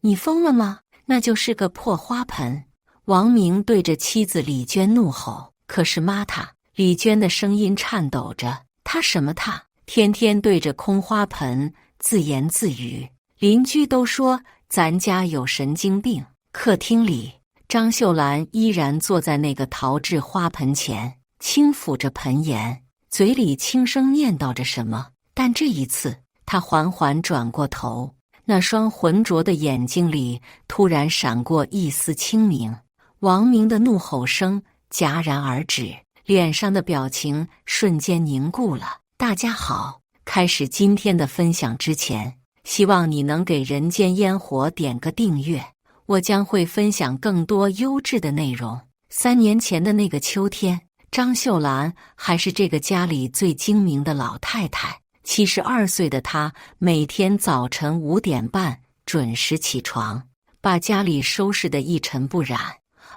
你疯了吗？那就是个破花盆。王明对着妻子李娟怒吼。可是妈她，李娟的声音颤抖着，她什么她？天天对着空花盆自言自语。邻居都说咱家有神经病。客厅里，张秀兰依然坐在那个陶制花盆前，轻抚着盆沿，嘴里轻声念叨着什么。但这一次，她缓缓转过头，那双浑浊的眼睛里突然闪过一丝清明。王明的怒吼声戛然而止，脸上的表情瞬间凝固了。大家好，开始今天的分享之前，希望你能给人间烟火点个订阅，我将会分享更多优质的内容。3年前的那个秋天，张秀兰还是这个家里最精明的老太太。72岁的她每天早晨5点半准时起床，把家里收拾得一尘不染。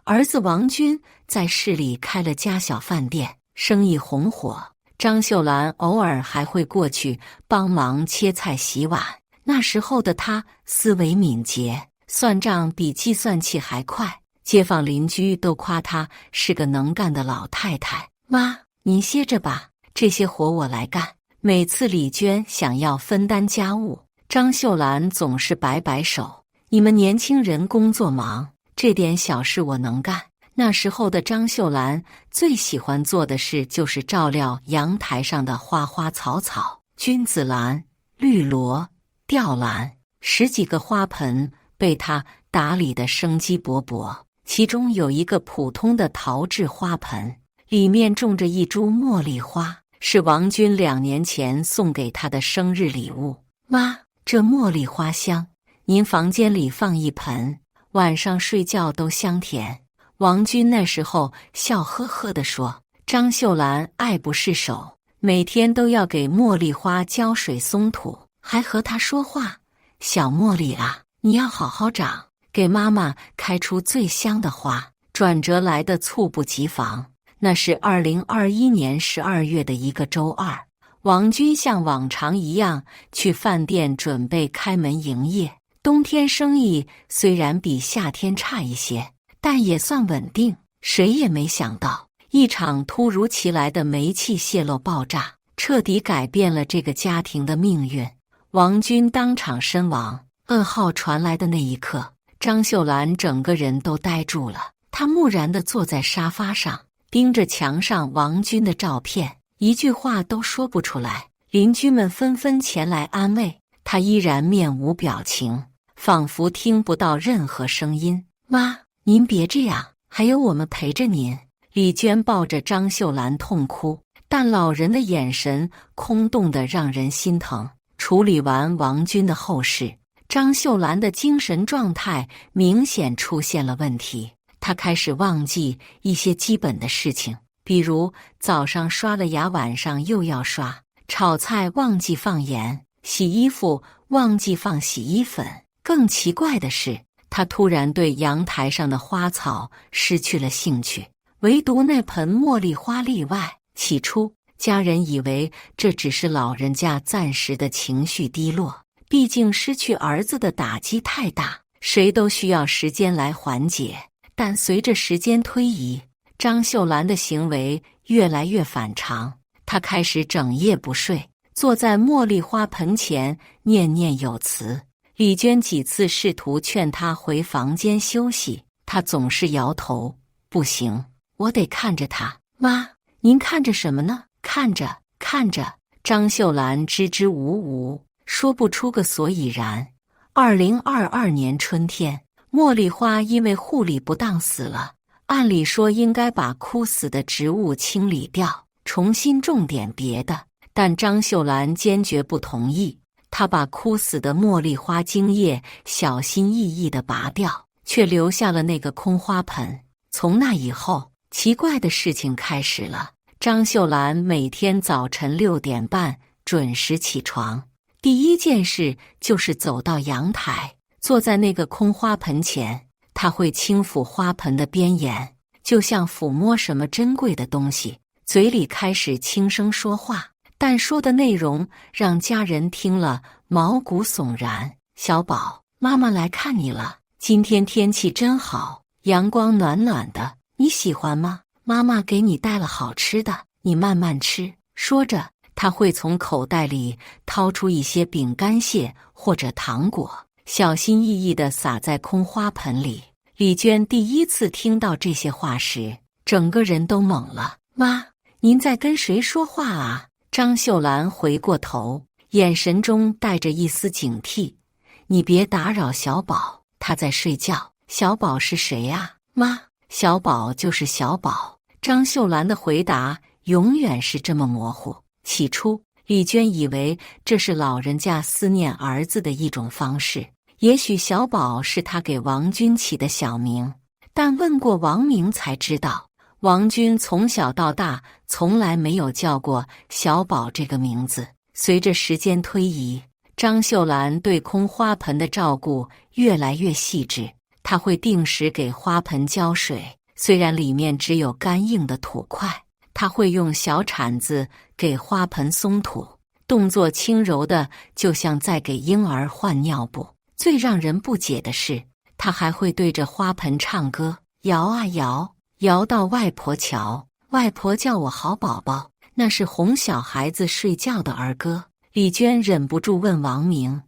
儿子王军在市里开了家小饭店，生意红火。张秀兰偶尔还会过去帮忙切菜洗碗。那时候的她思维敏捷，算账比计算器还快，街坊邻居都夸她是个能干的老太太。妈，您歇着吧，这些活我来干。每次李娟想要分担家务，张秀兰总是摆摆手，你们年轻人工作忙，这点小事我能干。那时候的张秀兰最喜欢做的事就是照料阳台上的花花草草，君子兰、绿萝、吊兰，10几个花盆被她打理得生机勃勃。其中有一个普通的陶制花盆，里面种着一株茉莉花，是王军2年前送给他的生日礼物。妈，这茉莉花香，您房间里放一盆，晚上睡觉都香甜。王军那时候笑呵呵地说。张秀兰爱不释手，每天都要给茉莉花浇水松土，还和她说话：小茉莉啊，你要好好长，给妈妈开出最香的花。转折来的猝不及防。那是2021年12月的一个周二，王军像往常一样去饭店准备开门营业。冬天生意虽然比夏天差一些，但也算稳定。谁也没想到，一场突如其来的煤气泄漏爆炸，彻底改变了这个家庭的命运。王军当场身亡。噩耗传来的那一刻，张秀兰整个人都呆住了。她木然地坐在沙发上，盯着墙上王军的照片，一句话都说不出来。邻居们纷纷前来安慰，她依然面无表情，仿佛听不到任何声音。妈，您别这样，还有我们陪着您。李娟抱着张秀兰痛哭，但老人的眼神空洞得让人心疼。处理完王军的后事，张秀兰的精神状态明显出现了问题。他开始忘记一些基本的事情，比如早上刷了牙，晚上又要刷；炒菜忘记放盐，洗衣服忘记放洗衣粉。更奇怪的是，他突然对阳台上的花草失去了兴趣，唯独那盆茉莉花例外。起初，家人以为这只是老人家暂时的情绪低落，毕竟失去儿子的打击太大，谁都需要时间来缓解。但随着时间推移，张秀兰的行为越来越反常。她开始整夜不睡，坐在茉莉花盆前念念有词。李娟几次试图劝她回房间休息，她总是摇头：不行，我得看着她。妈，您看着什么呢？看着，看着。张秀兰支支吾吾，说不出个所以然。2022年春天，茉莉花因为护理不当死了，按理说应该把枯死的植物清理掉，重新种点别的，但张秀兰坚决不同意。她把枯死的茉莉花茎叶小心翼翼地拔掉，却留下了那个空花盆。从那以后，奇怪的事情开始了。张秀兰每天早晨6点半准时起床，第一件事就是走到阳台，坐在那个空花盆前。她会轻抚花盆的边沿，就像抚摸什么珍贵的东西，嘴里开始轻声说话，但说的内容让家人听了毛骨悚然。小宝，妈妈来看你了。今天天气真好，阳光暖暖的，你喜欢吗？妈妈给你带了好吃的，你慢慢吃。说着，她会从口袋里掏出一些饼干屑或者糖果，小心翼翼地撒在空花盆里。李娟第一次听到这些话时，整个人都懵了。妈，您在跟谁说话啊？张秀兰回过头，眼神中带着一丝警惕。你别打扰小宝，他在睡觉。小宝是谁啊？妈，小宝就是小宝。张秀兰的回答永远是这么模糊。起初，李娟以为这是老人家思念儿子的一种方式，也许小宝是他给王军起的小名，但问过王明才知道，王军从小到大从来没有叫过小宝这个名字。随着时间推移，张秀兰对空花盆的照顾越来越细致，她会定时给花盆浇水，虽然里面只有干硬的土块，她会用小铲子给花盆松土，动作轻柔的就像在给婴儿换尿布。最让人不解的是，她还会对着花盆唱歌，摇啊摇，摇到外婆瞧，外婆叫我好宝宝，那是哄小孩子睡觉的儿歌。李娟忍不住问王明，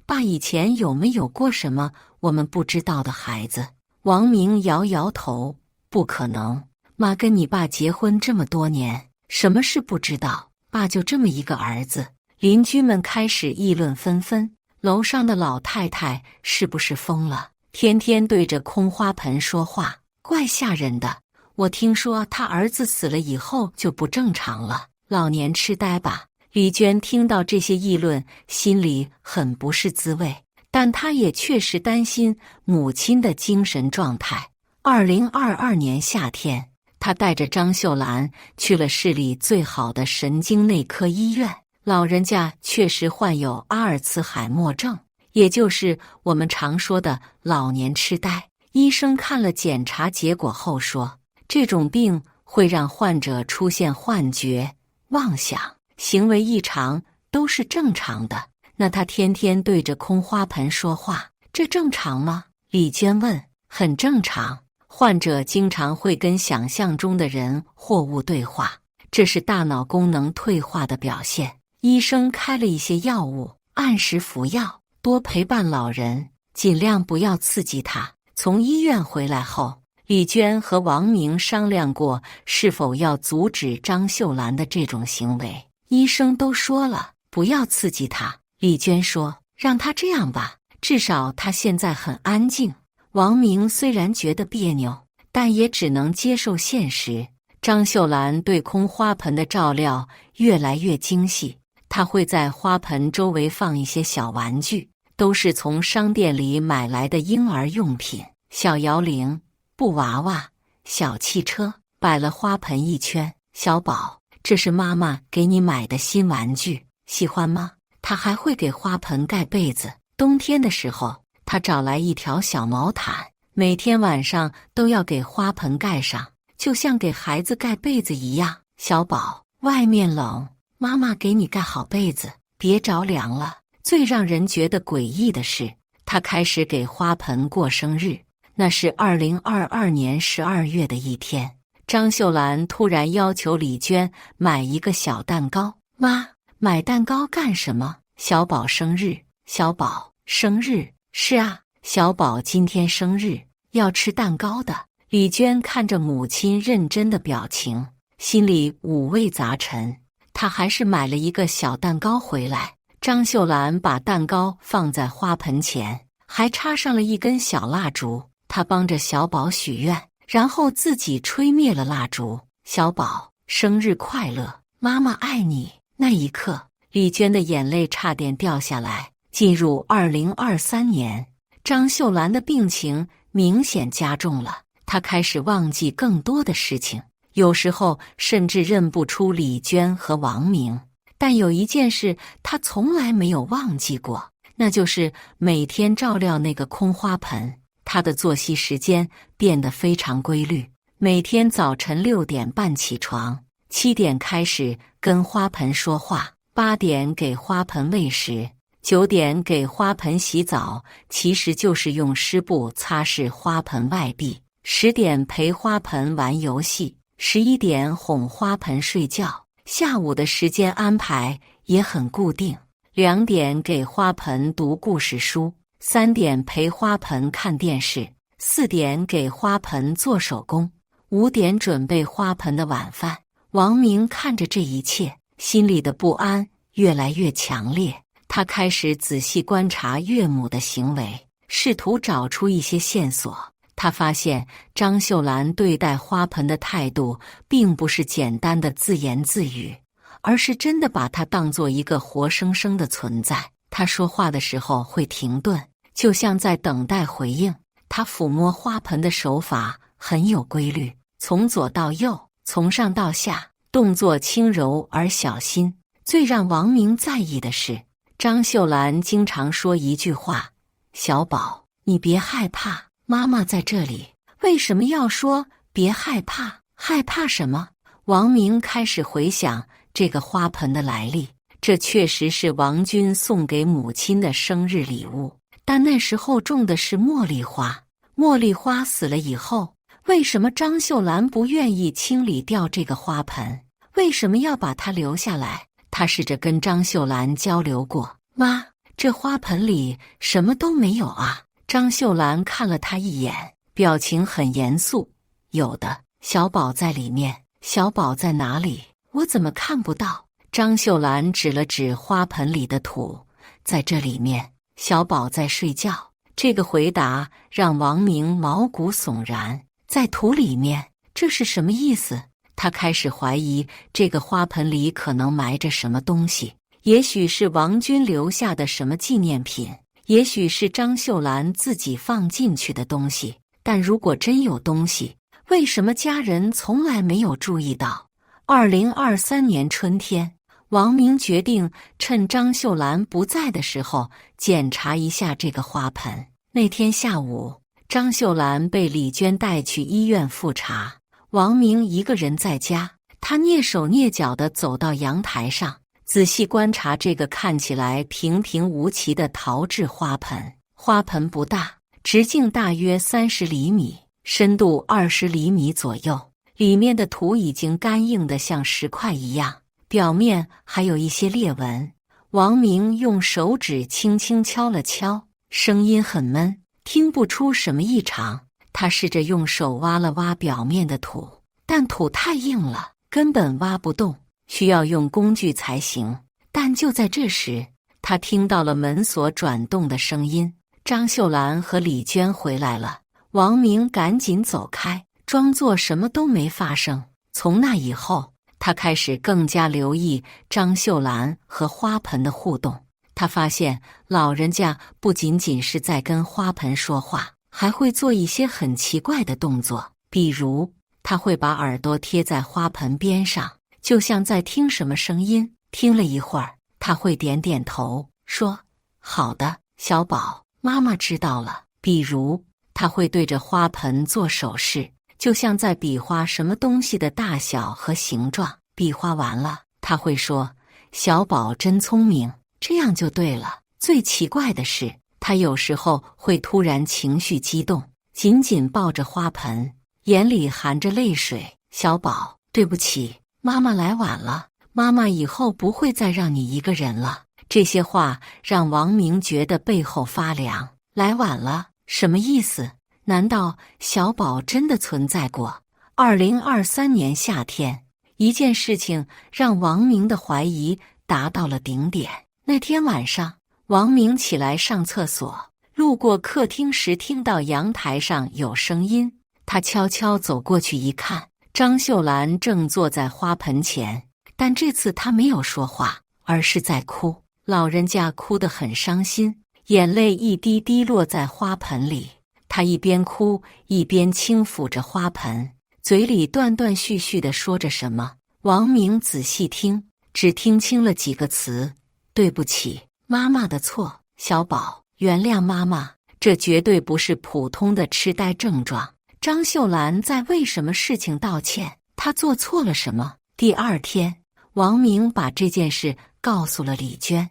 爸以前有没有过什么我们不知道的孩子？王明摇摇头，不可能，妈跟你爸结婚这么多年，什么事不知道？爸就这么一个儿子。邻居们开始议论纷纷，楼上的老太太是不是疯了？天天对着空花盆说话，怪吓人的。我听说他儿子死了以后就不正常了，老年痴呆吧。李娟听到这些议论，心里很不是滋味，但她也确实担心母亲的精神状态。2022年夏天，她带着张秀兰去了市里最好的神经内科医院。老人家确实患有阿尔茨海默症，也就是我们常说的老年痴呆。医生看了检查结果后说，这种病会让患者出现幻觉、妄想、行为异常，都是正常的。那他天天对着空花盆说话，这正常吗？李娟问。很正常，患者经常会跟想象中的人或物对话，这是大脑功能退化的表现。医生开了一些药物，按时服药，多陪伴老人，尽量不要刺激他。从医院回来后，李娟和王明商量过是否要阻止张秀兰的这种行为。医生都说了，不要刺激他。李娟说，让他这样吧，至少他现在很安静。王明虽然觉得别扭，但也只能接受现实。张秀兰对空花盆的照料越来越精细，她会在花盆周围放一些小玩具，都是从商店里买来的婴儿用品，小摇铃、布娃娃、小汽车，摆了花盆一圈。小宝，这是妈妈给你买的新玩具，喜欢吗？她还会给花盆盖被子，冬天的时候，她找来一条小毛毯，每天晚上都要给花盆盖上，就像给孩子盖被子一样。小宝，外面冷，妈妈给你盖好被子，别着凉了。最让人觉得诡异的是，她开始给花盆过生日。那是2022年12月的一天，张秀兰突然要求李娟买一个小蛋糕。妈，买蛋糕干什么？小宝生日。小宝生日？是啊，小宝今天生日，要吃蛋糕的。李娟看着母亲认真的表情，心里五味杂陈。她还是买了一个小蛋糕回来。张秀兰把蛋糕放在花盆前，还插上了一根小蜡烛。她帮着小宝许愿，然后自己吹灭了蜡烛。小宝，生日快乐，妈妈爱你。那一刻，李娟的眼泪差点掉下来。进入2023年，张秀兰的病情明显加重了，她开始忘记更多的事情，有时候甚至认不出李娟和王明。但有一件事她从来没有忘记过，那就是每天照料那个空花盆。她的作息时间变得非常规律，每天早晨6点半起床，7点开始跟花盆说话，8点给花盆喂食， 9点给花盆洗澡，其实就是用湿布擦拭花盆外壁。10点陪花盆玩游戏，11点哄花盆睡觉。下午的时间安排也很固定，2点给花盆读故事书，3点陪花盆看电视，4点给花盆做手工，5点准备花盆的晚饭。王明看着这一切，心里的不安越来越强烈。他开始仔细观察岳母的行为，试图找出一些线索。他发现张秀兰对待花盆的态度并不是简单的自言自语，而是真的把它当作一个活生生的存在。他说话的时候会停顿，就像在等待回应。他抚摸花盆的手法很有规律，从左到右，从上到下，动作轻柔而小心。最让王明在意的是，张秀兰经常说一句话：“小宝，你别害怕。”妈妈在这里，为什么要说别害怕？害怕什么？王明开始回想这个花盆的来历。这确实是王军送给母亲的生日礼物，但那时候种的是茉莉花。茉莉花死了以后，为什么张秀兰不愿意清理掉这个花盆？为什么要把它留下来？他试着跟张秀兰交流过，妈，这花盆里什么都没有啊。张秀兰看了他一眼，表情很严肃。有的，小宝在里面。小宝在哪里？我怎么看不到？张秀兰指了指花盆里的土，在这里面。小宝在睡觉。这个回答让王明毛骨悚然。在土里面，这是什么意思？他开始怀疑这个花盆里可能埋着什么东西，也许是王军留下的什么纪念品。也许是张秀兰自己放进去的东西，但如果真有东西，为什么家人从来没有注意到？2023年春天，王明决定趁张秀兰不在的时候检查一下这个花盆。那天下午，张秀兰被李娟带去医院复查，王明一个人在家。他蹑手蹑脚地走到阳台上，仔细观察这个看起来平平无奇的陶制花盆。花盆不大，直径大约30厘米，深度20厘米左右。里面的土已经干硬得像石块一样，表面还有一些裂纹。王明用手指轻轻敲了敲，声音很闷，听不出什么异常。他试着用手挖了挖表面的土，但土太硬了，根本挖不动。需要用工具才行。但就在这时，他听到了门锁转动的声音。张秀兰和李娟回来了。王明赶紧走开，装作什么都没发生。从那以后，他开始更加留意张秀兰和花盆的互动。他发现老人家不仅仅是在跟花盆说话，还会做一些很奇怪的动作。比如，他会把耳朵贴在花盆边上，就像在听什么声音。听了一会儿，他会点点头，说：“好的，小宝，妈妈知道了。”比如，他会对着花盆做手势，就像在比划什么东西的大小和形状。比划完了，他会说：“小宝真聪明，这样就对了。”最奇怪的是，他有时候会突然情绪激动，紧紧抱着花盆，眼里含着泪水。“小宝，对不起，妈妈来晚了，妈妈以后不会再让你一个人了。”这些话让王明觉得背后发凉。来晚了，什么意思？难道小宝真的存在过？2023年夏天，一件事情让王明的怀疑达到了顶点。那天晚上，王明起来上厕所，路过客厅时听到阳台上有声音。他悄悄走过去一看，张秀兰正坐在花盆前，但这次她没有说话，而是在哭。老人家哭得很伤心，眼泪一滴滴落在花盆里。他一边哭一边轻抚着花盆，嘴里断断续续地说着什么。王明仔细听，只听清了几个词：“对不起，妈妈的错，小宝，原谅妈妈。”这绝对不是普通的痴呆症状。张秀兰在为什么事情道歉？她做错了什么？第二天，王明把这件事告诉了李娟。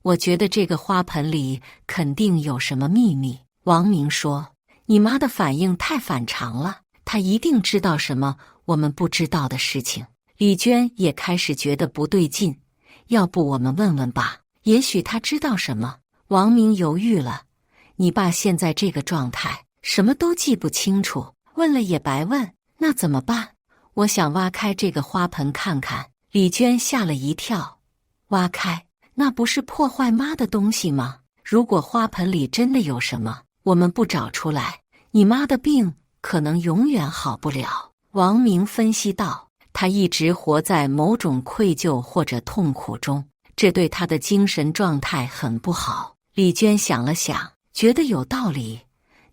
我觉得这个花盆里肯定有什么秘密。王明说：“你妈的反应太反常了，她一定知道什么我们不知道的事情。”李娟也开始觉得不对劲，要不我们问问吧，也许她知道什么。王明犹豫了：“你爸现在这个状态，什么都记不清楚，问了也白问，那怎么办？”我想挖开这个花盆看看。李娟吓了一跳：“挖开？那不是破坏妈的东西吗？如果花盆里真的有什么，我们不找出来，你妈的病可能永远好不了。”王明分析道：“他一直活在某种愧疚或者痛苦中，这对他的精神状态很不好。”李娟想了想，觉得有道理。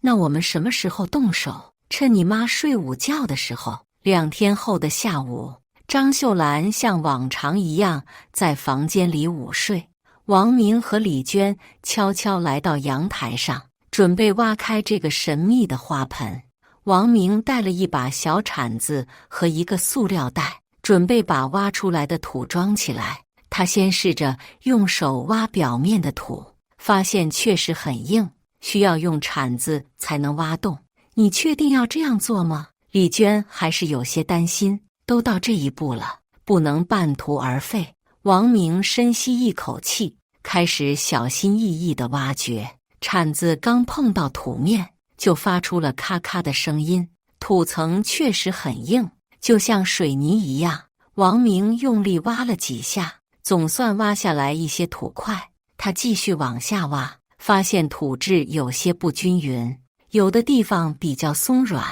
那我们什么时候动手？趁你妈睡午觉的时候。2天后的下午，张秀兰像往常一样在房间里午睡。王明和李娟悄悄来到阳台上，准备挖开这个神秘的花盆。王明带了一把小铲子和一个塑料袋，准备把挖出来的土装起来。他先试着用手挖表面的土，发现确实很硬，需要用铲子才能挖动。你确定要这样做吗？李娟还是有些担心，都到这一步了，不能半途而废。王明深吸一口气，开始小心翼翼地挖掘。铲子刚碰到土面，就发出了咔咔的声音。土层确实很硬，就像水泥一样。王明用力挖了几下，总算挖下来一些土块。他继续往下挖，发现土质有些不均匀，有的地方比较松软，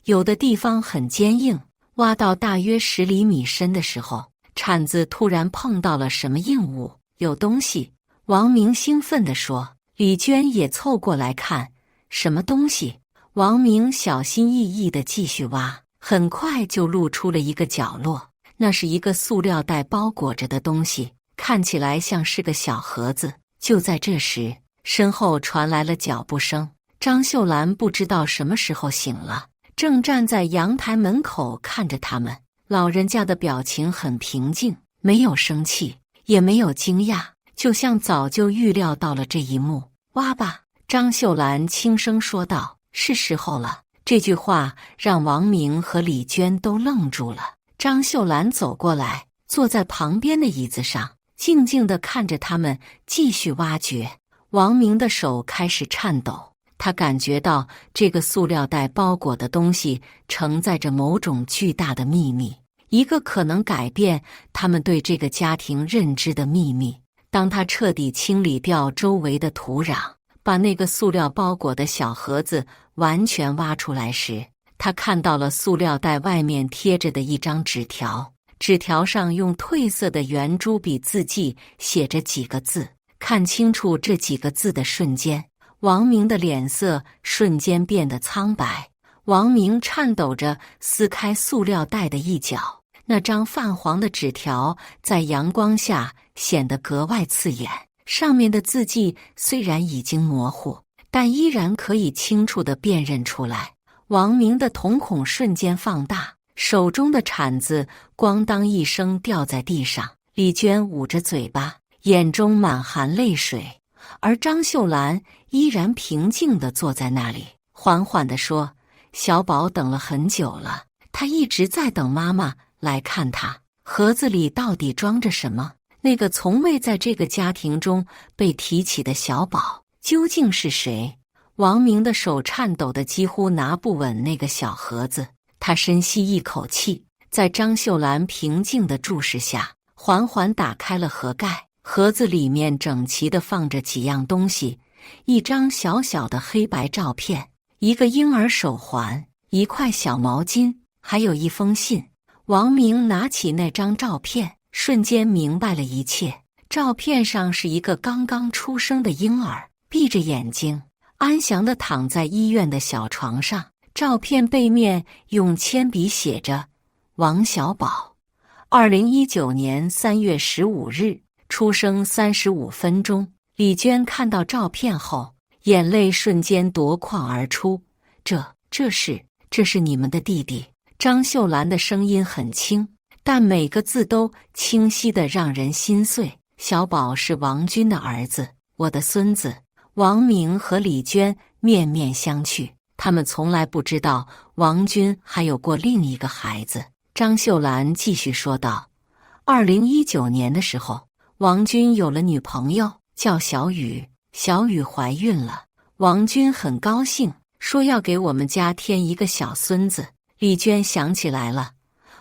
有的地方很坚硬。挖到大约10厘米深的时候，铲子突然碰到了什么硬物，有东西。王明兴奋地说。李娟也凑过来看，什么东西？王明小心翼翼地继续挖，很快就露出了一个角落，那是一个塑料袋包裹着的东西，看起来像是个小盒子。就在这时，身后传来了脚步声。张秀兰不知道什么时候醒了，正站在阳台门口看着他们。老人家的表情很平静，没有生气，也没有惊讶，就像早就预料到了这一幕。挖吧，张秀兰轻声说道，是时候了。这句话让王明和李娟都愣住了。张秀兰走过来，坐在旁边的椅子上，静静地看着他们继续挖掘。王明的手开始颤抖，他感觉到这个塑料袋包裹的东西承载着某种巨大的秘密，一个可能改变他们对这个家庭认知的秘密。当他彻底清理掉周围的土壤，把那个塑料包裹的小盒子完全挖出来时，他看到了塑料袋外面贴着的一张纸条。纸条上用褪色的圆珠笔字迹写着几个字。看清楚这几个字的瞬间，王明的脸色瞬间变得苍白。王明颤抖着撕开塑料袋的一角，那张泛黄的纸条在阳光下显得格外刺眼。上面的字迹虽然已经模糊，但依然可以清楚地辨认出来。王明的瞳孔瞬间放大，手中的铲子咣当一声掉在地上。李娟捂着嘴巴，眼中满含泪水，而张秀兰依然平静地坐在那里，缓缓地说：“小宝等了很久了，他一直在等妈妈来看他。盒子里到底装着什么？那个从未在这个家庭中被提起的小宝究竟是谁？”王明的手颤抖得几乎拿不稳那个小盒子，他深吸一口气，在张秀兰平静的注视下，缓缓打开了盒盖。盒子里面整齐地放着几样东西：一张小小的黑白照片，一个婴儿手环，一块小毛巾，还有一封信。王明拿起那张照片，瞬间明白了一切。照片上是一个刚刚出生的婴儿，闭着眼睛，安详地躺在医院的小床上。照片背面用铅笔写着：“王小宝，2019年3月15日。出生35分钟。”李娟看到照片后，眼泪瞬间夺眶而出。这是你们的弟弟。张秀兰的声音很轻，但每个字都清晰得让人心碎。小宝是王军的儿子，我的孙子。王明和李娟面面相觑，他们从来不知道王军还有过另一个孩子。张秀兰继续说道：2019年的时候，王军有了女朋友，叫小雨。小雨怀孕了，王军很高兴，说要给我们家添一个小孙子。丽娟想起来了，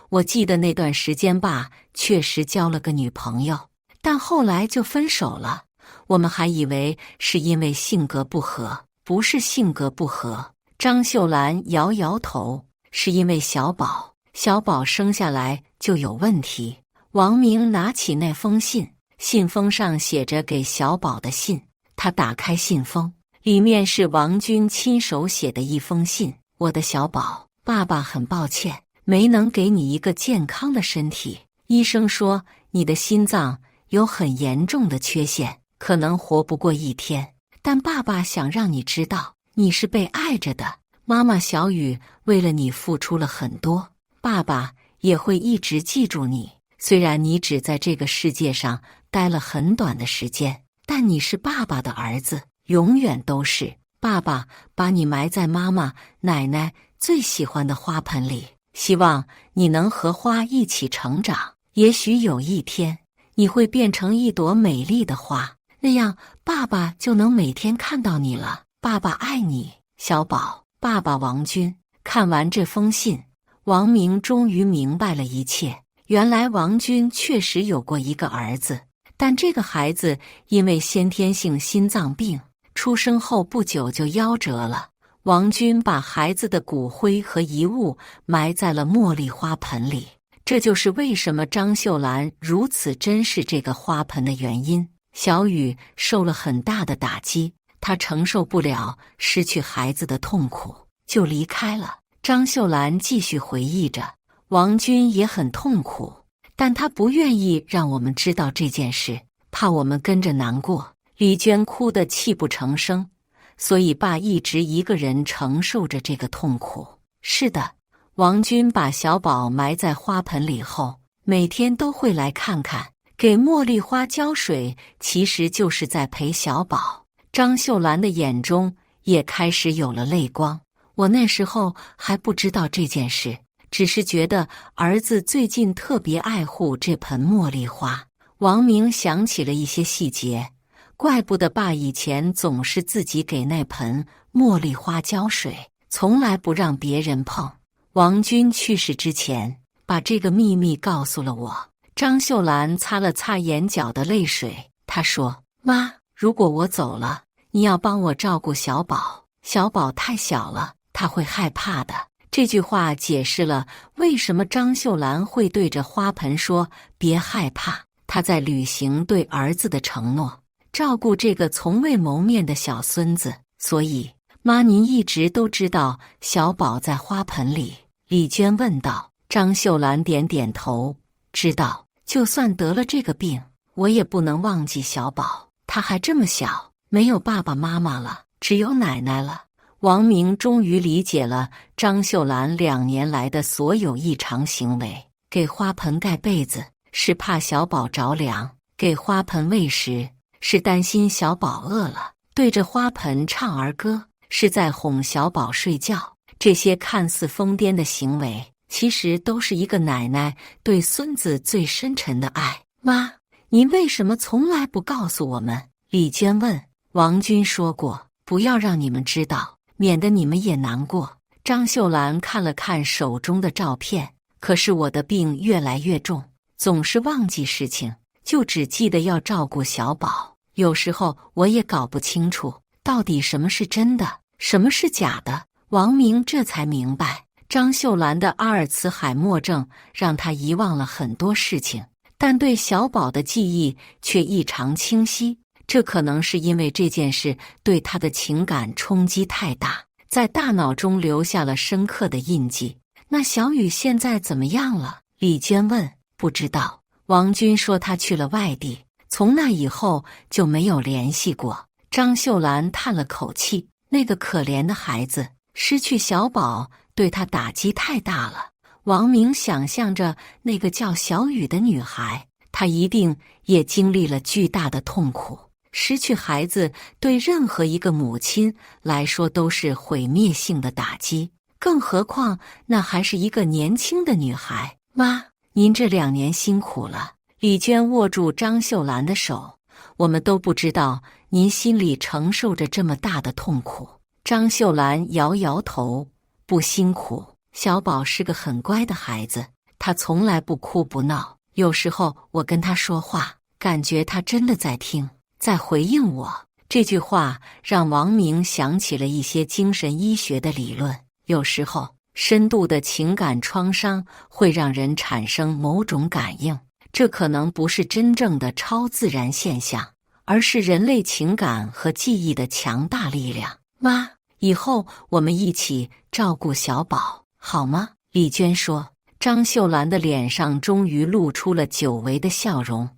我记得那段时间爸确实交了个女朋友，但后来就分手了。我们还以为是因为性格不合，不是性格不合。张秀兰摇摇头，是因为小宝生下来就有问题。王明拿起那封信，信封上写着给小宝的信。他打开信封，里面是王军亲手写的一封信：我的小宝，爸爸很抱歉，没能给你一个健康的身体。医生说你的心脏有很严重的缺陷，可能活不过1天。但爸爸想让你知道，你是被爱着的。妈妈小雨为了你付出了很多，爸爸也会一直记住你。虽然你只在这个世界上待了很短的时间，但你是爸爸的儿子，永远都是。爸爸把你埋在妈妈、奶奶最喜欢的花盆里，希望你能和花一起成长。也许有一天，你会变成一朵美丽的花，那样爸爸就能每天看到你了。爸爸爱你，小宝。爸爸王军。看完这封信，王明终于明白了一切。原来王军确实有过一个儿子，但这个孩子因为先天性心脏病，出生后不久就夭折了。王军把孩子的骨灰和遗物埋在了茉莉花盆里，这就是为什么张秀兰如此珍视这个花盆的原因。小雨受了很大的打击，她承受不了失去孩子的痛苦，就离开了。张秀兰继续回忆着，王军也很痛苦，但他不愿意让我们知道这件事，怕我们跟着难过。李娟哭得泣不成声，所以爸一直一个人承受着这个痛苦。是的，王军把小宝埋在花盆里后，每天都会来看看，给茉莉花浇水，其实就是在陪小宝。张秀兰的眼中也开始有了泪光。我那时候还不知道这件事，只是觉得儿子最近特别爱护这盆茉莉花。王明想起了一些细节，怪不得爸以前总是自己给那盆茉莉花浇水，从来不让别人碰。王军去世之前，把这个秘密告诉了我。张秀兰擦了擦眼角的泪水，她说：妈，如果我走了，你要帮我照顾小宝，小宝太小了，他会害怕的。这句话解释了为什么张秀兰会对着花盆说别害怕，她在履行对儿子的承诺，照顾这个从未谋面的小孙子。所以妈，您一直都知道小宝在花盆里？李娟问道。张秀兰点点头，知道，就算得了这个病，我也不能忘记小宝，他还这么小，没有爸爸妈妈了，只有奶奶了。王明终于理解了张秀兰2年来的所有异常行为。给花盆盖被子是怕小宝着凉，给花盆喂食是担心小宝饿了，对着花盆唱儿歌是在哄小宝睡觉。这些看似疯癫的行为，其实都是一个奶奶对孙子最深沉的爱。妈，您为什么从来不告诉我们？李娟问。王军说过，不要让你们知道，免得你们也难过。张秀兰看了看手中的照片，可是我的病越来越重，总是忘记事情，就只记得要照顾小宝。有时候我也搞不清楚，到底什么是真的，什么是假的。王明这才明白，张秀兰的阿尔茨海默症让他遗忘了很多事情，但对小宝的记忆却异常清晰。这可能是因为这件事对他的情感冲击太大，在大脑中留下了深刻的印记。那小雨现在怎么样了？李娟问。不知道，王军说他去了外地，从那以后就没有联系过。张秀兰叹了口气，那个可怜的孩子，失去小宝对他打击太大了。王明想象着那个叫小雨的女孩，他一定也经历了巨大的痛苦。失去孩子对任何一个母亲来说都是毁灭性的打击，更何况那还是一个年轻的女孩。妈，您这2年辛苦了。李娟握住张秀兰的手，我们都不知道您心里承受着这么大的痛苦。张秀兰摇摇头，不辛苦。小宝是个很乖的孩子，他从来不哭不闹，有时候我跟他说话，感觉他真的在听，在回应我。这句话让王明想起了一些精神医学的理论，有时候深度的情感创伤会让人产生某种感应，这可能不是真正的超自然现象，而是人类情感和记忆的强大力量。妈，以后我们一起照顾小宝，好吗？李娟说。张秀兰的脸上终于露出了久违的笑容。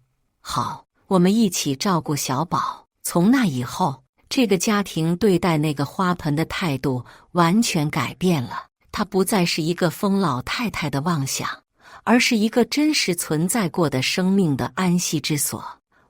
好，我们一起照顾小宝。从那以后，这个家庭对待那个花盆的态度完全改变了。它不再是一个疯老太太的妄想，而是一个真实存在过的生命的安息之所。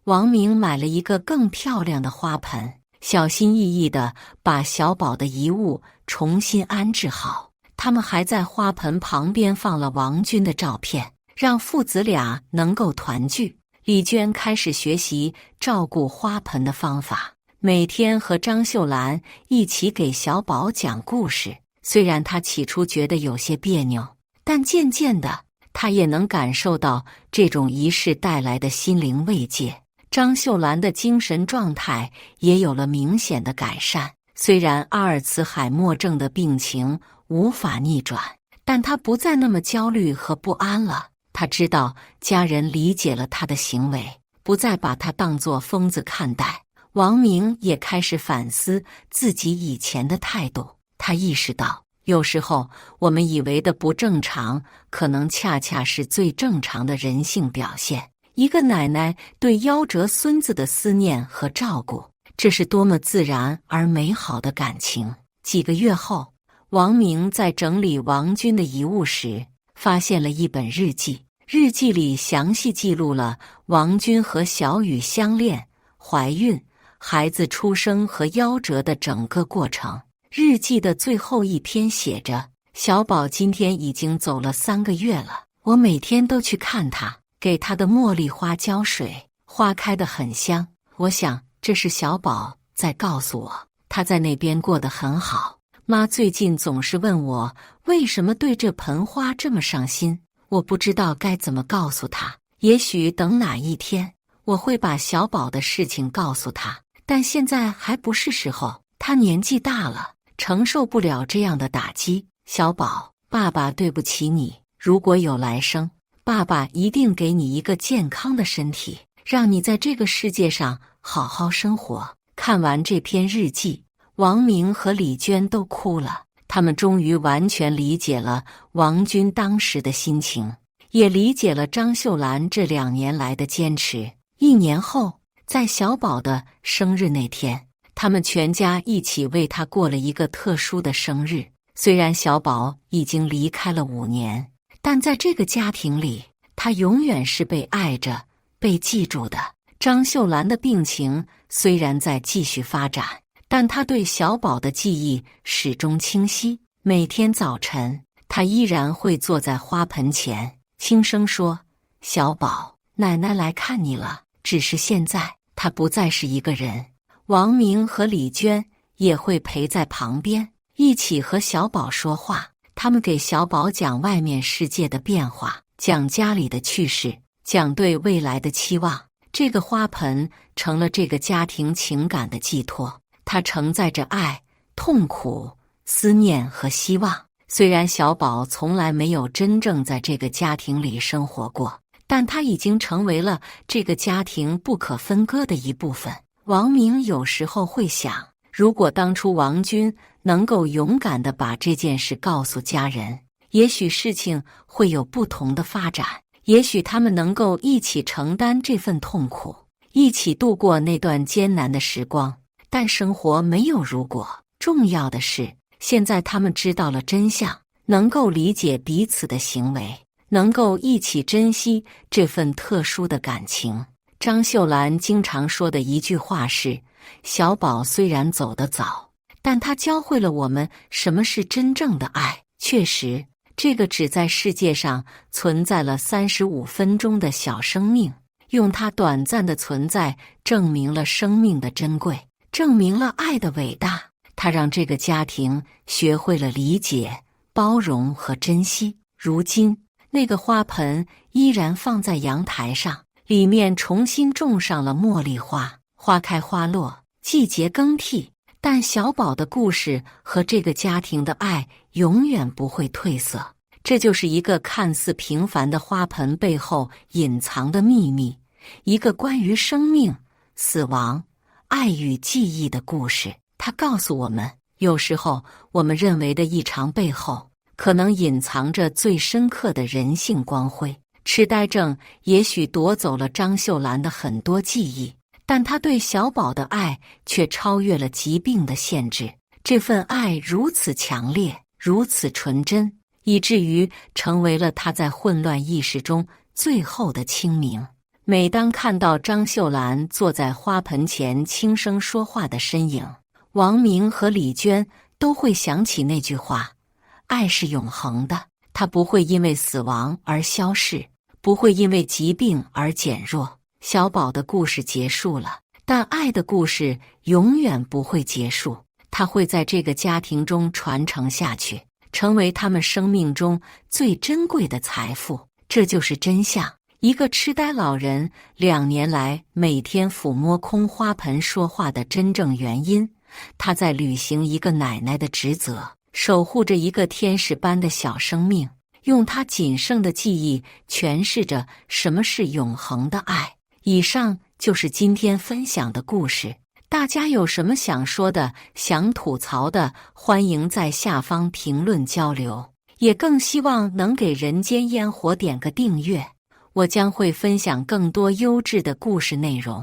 王明买了一个更漂亮的花盆，小心翼翼地把小宝的遗物重新安置好。他们还在花盆旁边放了王军的照片，让父子俩能够团聚。李娟开始学习照顾花盆的方法，每天和张秀兰一起给小宝讲故事。虽然她起初觉得有些别扭，但渐渐的，她也能感受到这种仪式带来的心灵慰藉。张秀兰的精神状态也有了明显的改善。虽然阿尔茨海默症的病情无法逆转，但她不再那么焦虑和不安了。她知道家人理解了她的行为，不再把她当作疯子看待。王明也开始反思自己以前的态度。他意识到，有时候我们以为的不正常，可能恰恰是最正常的人性表现。一个奶奶对夭折孙子的思念和照顾，这是多么自然而美好的感情。几个月后，王明在整理王军的遗物时，发现了一本日记。日记里详细记录了王军和小雨相恋、怀孕、孩子出生和夭折的整个过程。日记的最后一篇写着：小宝今天已经走了3个月了，我每天都去看他，给他的茉莉花浇水，花开得很香。我想这是小宝在告诉我，他在那边过得很好。妈最近总是问我为什么对这盆花这么上心，我不知道该怎么告诉他。也许等哪一天，我会把小宝的事情告诉他，但现在还不是时候。他年纪大了，承受不了这样的打击。小宝，爸爸对不起你，如果有来生，爸爸一定给你一个健康的身体，让你在这个世界上好好生活。看完这篇日记，王明和李娟都哭了。他们终于完全理解了王军当时的心情，也理解了张秀兰这2年来的坚持。1年后，在小宝的生日那天，他们全家一起为他过了一个特殊的生日。虽然小宝已经离开了5年，但在这个家庭里，他永远是被爱着、被记住的。张秀兰的病情虽然在继续发展，但她对小宝的记忆始终清晰。每天早晨，她依然会坐在花盆前，轻声说：“小宝，奶奶来看你了。”只是现在，她不再是一个人。王明和李娟也会陪在旁边，一起和小宝说话。他们给小宝讲外面世界的变化，讲家里的趣事，讲对未来的期望。这个花盆成了这个家庭情感的寄托，它承载着爱、痛苦、思念和希望。虽然小宝从来没有真正在这个家庭里生活过，但他已经成为了这个家庭不可分割的一部分。王明有时候会想，如果当初王军能够勇敢地把这件事告诉家人，也许事情会有不同的发展，也许他们能够一起承担这份痛苦，一起度过那段艰难的时光。但生活没有如果，重要的是，现在他们知道了真相，能够理解彼此的行为，能够一起珍惜这份特殊的感情。张秀兰经常说的一句话是：小宝虽然走得早，但他教会了我们什么是真正的爱。确实，这个只在世界上存在了35分钟的小生命，用它短暂的存在证明了生命的珍贵，证明了爱的伟大。它让这个家庭学会了理解、包容和珍惜。如今，那个花盆依然放在阳台上，里面重新种上了茉莉花，花开花落，季节更替。但小宝的故事和这个家庭的爱永远不会褪色。这就是一个看似平凡的花盆背后隐藏的秘密，一个关于生命、死亡、爱与记忆的故事。它告诉我们，有时候我们认为的异常背后，可能隐藏着最深刻的人性光辉。痴呆症也许夺走了张秀兰的很多记忆，但她对小宝的爱却超越了疾病的限制。这份爱如此强烈，如此纯真，以至于成为了他在混乱意识中最后的清明。每当看到张秀兰坐在花盆前轻声说话的身影，王明和李娟都会想起那句话：爱是永恒的，它不会因为死亡而消逝，不会因为疾病而减弱。小宝的故事结束了，但爱的故事永远不会结束，它会在这个家庭中传承下去，成为他们生命中最珍贵的财富。这就是真相。一个痴呆老人2年来每天抚摸空花盆说话的真正原因，他在履行一个奶奶的职责，守护着一个天使般的小生命，用他仅剩的记忆诠释着什么是永恒的爱。以上就是今天分享的故事，大家有什么想说的、想吐槽的，欢迎在下方评论交流，也更希望能给人间烟火点个订阅，我将会分享更多优质的故事内容。